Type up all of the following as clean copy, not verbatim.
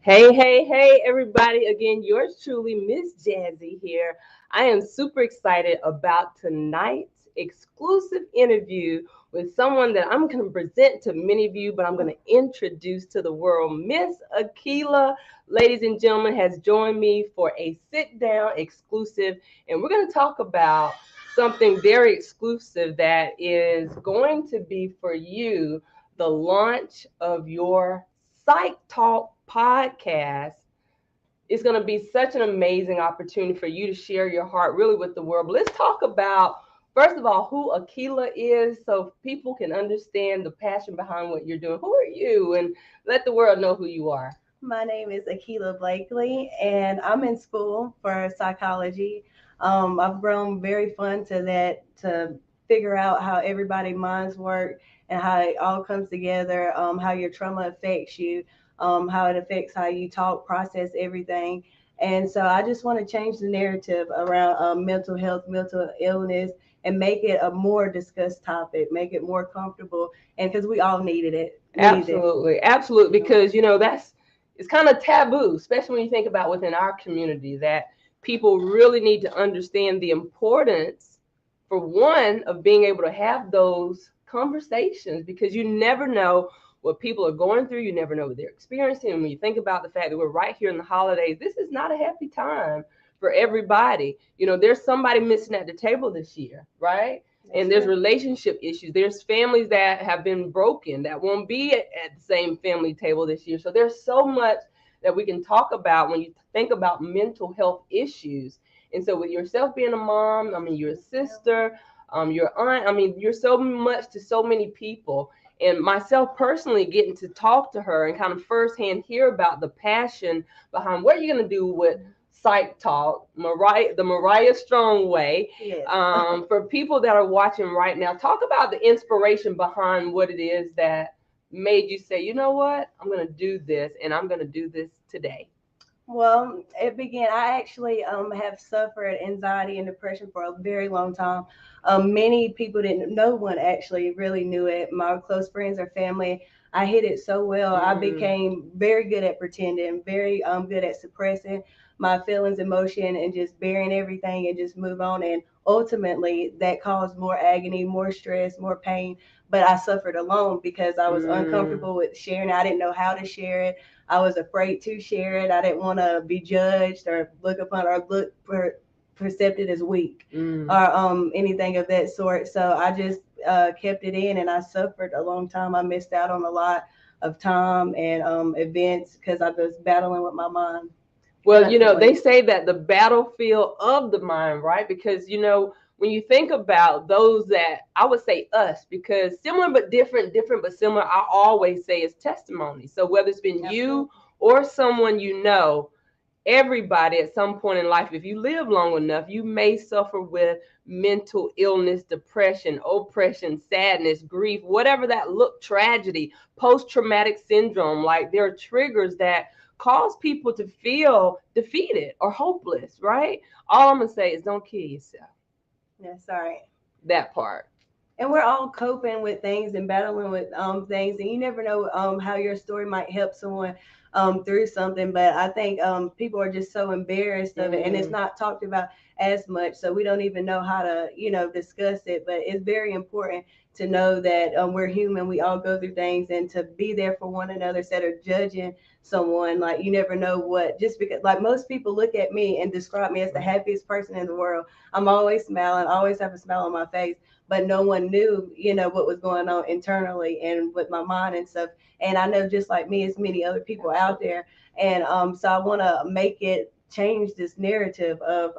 Hey, hey, hey, everybody. Again, yours truly, Miss Jazzy here. I am super excited about tonight's exclusive interview with someone that I'm going to present to many of you, but I'm going to introduce to the world. Miss Akila, ladies and gentlemen, has joined me for a sit down exclusive, and we're going to talk about something very exclusive that is going to be for you the launch of your Psych Talk podcast. It's going to be such an amazing opportunity for you to share your heart really with the world. But let's talk about, first of all, who Akila is so people can understand the passion behind what you're doing. Who are you? And let the world know who you are. My name is Akila Blakely, and I'm in school for psychology. I've grown very fun to that to figure out how everybody's minds work and how it all comes together, how your trauma affects you, how it affects how you talk, process everything. And so I just want to change the narrative around mental health, mental illness, and make it a more discussed topic, make it more comfortable, and because we all needed it, needed it. Absolutely, absolutely. Because that's it's kind of taboo, especially when you think about within our community that people really need to understand the importance, for one, of being able to have those conversations because you never know what people are going through. You never know what they're experiencing. And when you think about the fact that we're right here in the holidays, this is not a happy time for everybody. There's somebody missing at the table this year, right? And there's relationship issues. There's families that have been broken that won't be at the same family table this year. So there's so much that we can talk about when you think about mental health issues. And so with yourself being a mom, I mean, your sister, your aunt, I mean, you're so much to so many people. And myself personally getting to talk to her and kind of firsthand hear about the passion behind what you're going to do with Psych Talk, the Mariah Strong Way. Yes. For people that are watching right now, talk about the inspiration behind what it is that made you say, you know what, I'm going to do this and I'm going to do this today. Well, it began. I actually have suffered anxiety and depression for a very long time. Many people didn't. No one actually really knew it. My close friends or family. I hid it so well. I became very good at pretending, very good at suppressing my feelings, emotion, and just bearing everything and just move on. And ultimately, that caused more agony, more stress, more pain. But I suffered alone because I was uncomfortable with sharing. I didn't know how to share it. I was afraid to share it. I didn't want to be judged or look upon or perceived as weak or anything of that sort. So I just kept it in, and I suffered a long time. I missed out on a lot of time and events because I was battling with my mind. Well, they say that the battlefield of the mind, right? Because, when you think about those that I would say us, because similar but different, different but similar, I always say is testimony. So whether it's been you or someone everybody at some point in life, if you live long enough, you may suffer with mental illness, depression, oppression, sadness, grief, whatever that look, tragedy, post-traumatic syndrome. Like there are triggers that cause people to feel defeated or hopeless, right? All I'm gonna say is don't kill yourself. Yeah, sorry. That part. And we're all coping with things and battling with things, and you never know how your story might help someone through something. But I think people are just so embarrassed of it, and it's not talked about as much, so we don't even know how to discuss it. But it's very important to know that we're human, we all go through things, and to be there for one another instead of judging someone. Like, you never know what, just because, like, most people look at me and describe me as the happiest person in the world. I'm always smiling, always have a smile on my face, but no one knew, what was going on internally and with my mind and stuff. And I know, just like me, as many other people out there. And so I want to make it change this narrative of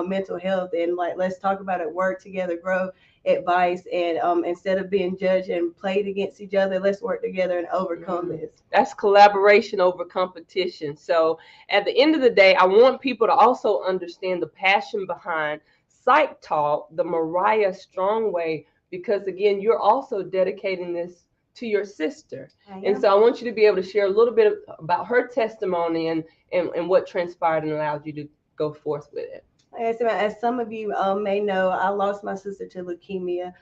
mental health, and like, let's talk about it, work together, grow advice, and instead of being judged and played against each other, let's work together and overcome this. That's collaboration over competition. So at the end of the day, I want people to also understand the passion behind Psych Talk, the Mariah Strong Way, because again, you're also dedicating this to your sister. And so I want you to be able to share a little bit about her testimony and what transpired and allowed you to go forth with it. As some of you may know, I lost my sister to leukemia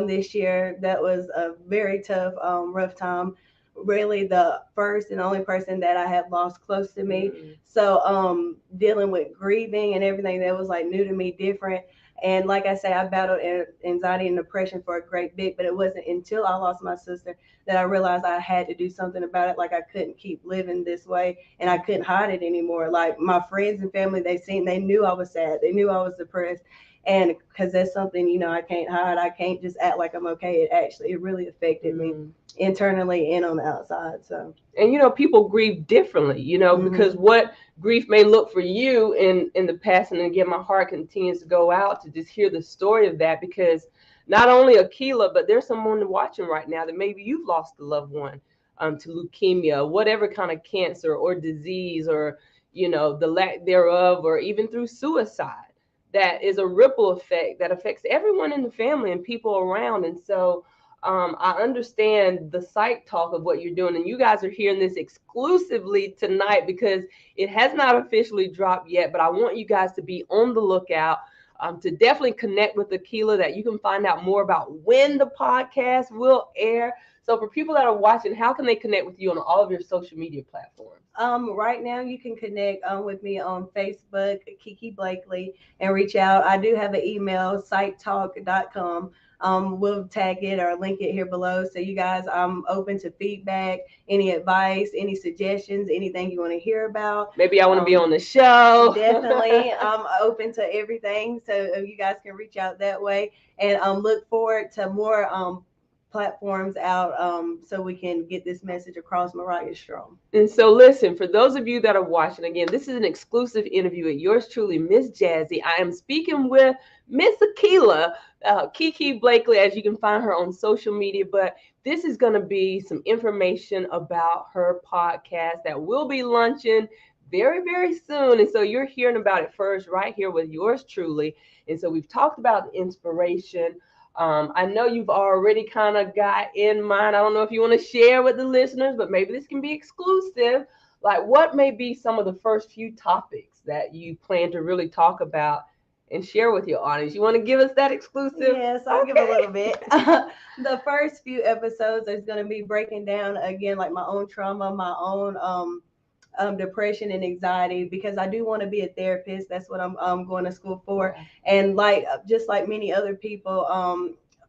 this year. That was a very tough, rough time. really the first and only person that I have lost close to me. Mm. So dealing with grieving and everything that was like new to me, different. And like I say, I battled anxiety and depression for a great bit, but it wasn't until I lost my sister that I realized I had to do something about it. Like I couldn't keep living this way, and I couldn't hide it anymore. Like my friends and family, they knew I was sad, they knew I was depressed, and because that's something I can't hide. I can't just act like I'm okay. It really affected me Mm. internally and on the outside. So And people grieve differently, because mhm. what grief may look for you in the past. And again, my heart continues to go out to just hear the story of that, because not only Akila, but there's someone watching right now that maybe you've lost a loved one to leukemia, whatever kind of cancer or disease, or the lack thereof, or even through suicide. That is a ripple effect that affects everyone in the family and people around. And so I understand the psych talk of what you're doing, and you guys are hearing this exclusively tonight because it has not officially dropped yet. But I want you guys to be on the lookout, to definitely connect with Akila, that you can find out more about when the podcast will air. So for people that are watching, how can they connect with you on all of your social media platforms? Right now you can connect with me on Facebook, Kiki Blakely, and reach out. I do have an email, sitetalk.com. We'll tag it or link it here below. So you guys, I'm open to feedback, any advice, any suggestions, anything you want to hear about. Maybe I want to be on the show. Definitely, I'm open to everything. So you guys can reach out that way, and look forward to more platforms out, so we can get this message across. Mariah Strong. And so, listen, for those of you that are watching, again, this is an exclusive interview with yours truly, Miss Jazzy. I am speaking with Miss Akila, Kiki Blakely, as you can find her on social media. But this is going to be some information about her podcast that will be launching very, very soon. And so, you're hearing about it first right here with yours truly. And so, we've talked about inspiration. I know you've already kind of got in mind. I don't know if you want to share with the listeners, but maybe this can be exclusive. Like, what may be some of the first few topics that you plan to really talk about and share with your audience? You want to give us that exclusive? Yes, I'll give a little bit. The first few episodes is going to be breaking down again, like my own trauma, my own depression and anxiety, because I do want to be a therapist. That's what I'm going to school for. Yeah. And like just like many other people,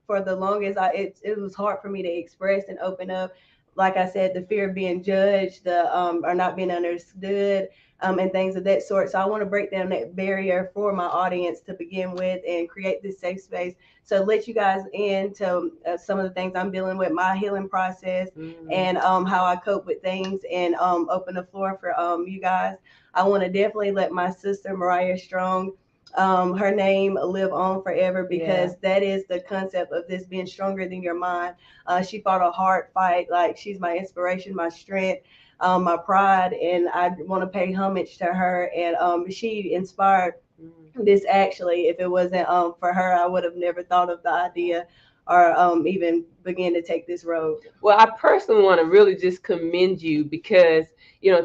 for the longest, it was hard for me to express and open up. Like I said, the fear of being judged, the or not being understood, and things of that sort. So I want to break down that barrier for my audience to begin with, and create this safe space. So let you guys into some of the things I'm dealing with, my healing process, and how I cope with things, and open the floor for you guys. I want to definitely let my sister Mariah Strong, her name live on forever, because that is the concept of this, being stronger than your mind. She fought a hard fight. Like, she's my inspiration, my strength, my pride, and I want to pay homage to her. And she inspired this. Actually, if it wasn't for her, I would have never thought of the idea, or even begin to take this road. Well, I personally want to really just commend you, because,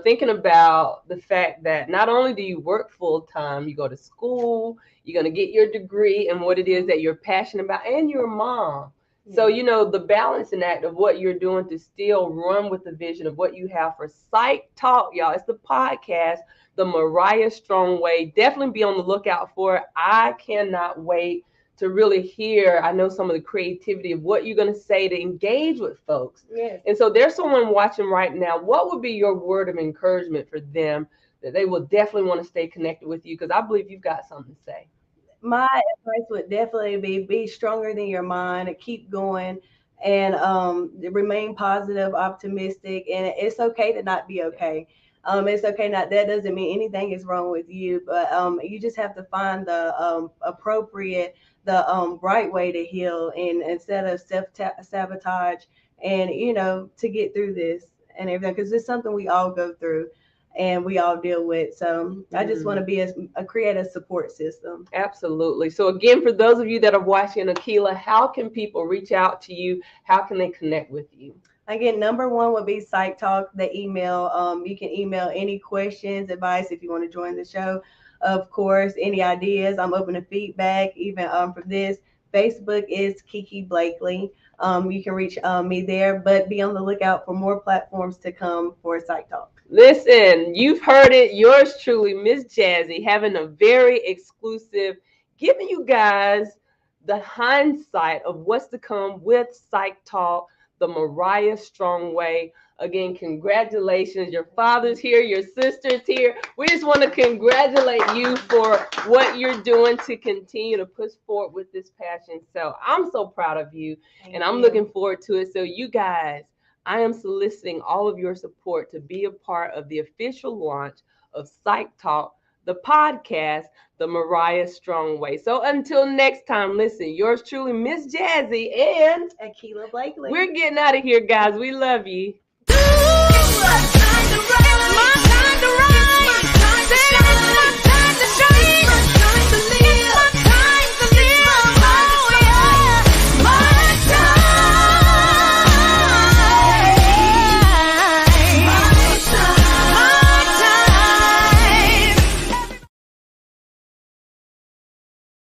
thinking about the fact that not only do you work full time, you go to school, you're going to get your degree in what it is that you're passionate about, and you're a mom. So, the balancing act of what you're doing to still run with the vision of what you have for Psych Talk, y'all. It's the podcast, the Mariah Strong Way. Definitely be on the lookout for it. I cannot wait to really hear, I know, some of the creativity of what you're going to say to engage with folks. Yes. And so there's someone watching right now. What would be your word of encouragement for them, that they will definitely want to stay connected with you? Because I believe you've got something to say. My advice would definitely be stronger than your mind, keep going, and remain positive, optimistic, and it's okay to not be okay. It's okay not, that doesn't mean anything is wrong with you, but you just have to find the appropriate, the right way to heal, and instead of self sabotage, and to get through this and everything, because it's something we all go through and we all deal with. So I just want to be a create a support system. Absolutely. So again, for those of you that are watching, Akila, how can people reach out to you? How can they connect with you? Again, number one would be Psych Talk, the email. You can email any questions, advice, if you want to join the show. Of course, any ideas. I'm open to feedback, even from this. Facebook is Kiki Blakely. You can reach me there, but be on the lookout for more platforms to come for Psych Talk. Listen, you've heard it. Yours truly, Miss Jazzy, having a very exclusive, giving you guys the hindsight of what's to come with Psych Talk, the Mariah Strong Way. Again, congratulations. Your father's here, your sister's here. We just want to congratulate you for what you're doing to continue to push forward with this passion. So I'm so proud of you, and I'm looking forward to it. So you guys, I am soliciting all of your support to be a part of the official launch of Psych Talk, the podcast, the Mariah Strong Way. So until next time, listen, yours truly, Miss Jazzy, and Akila Blakely. we're getting out of here, guys. We love you.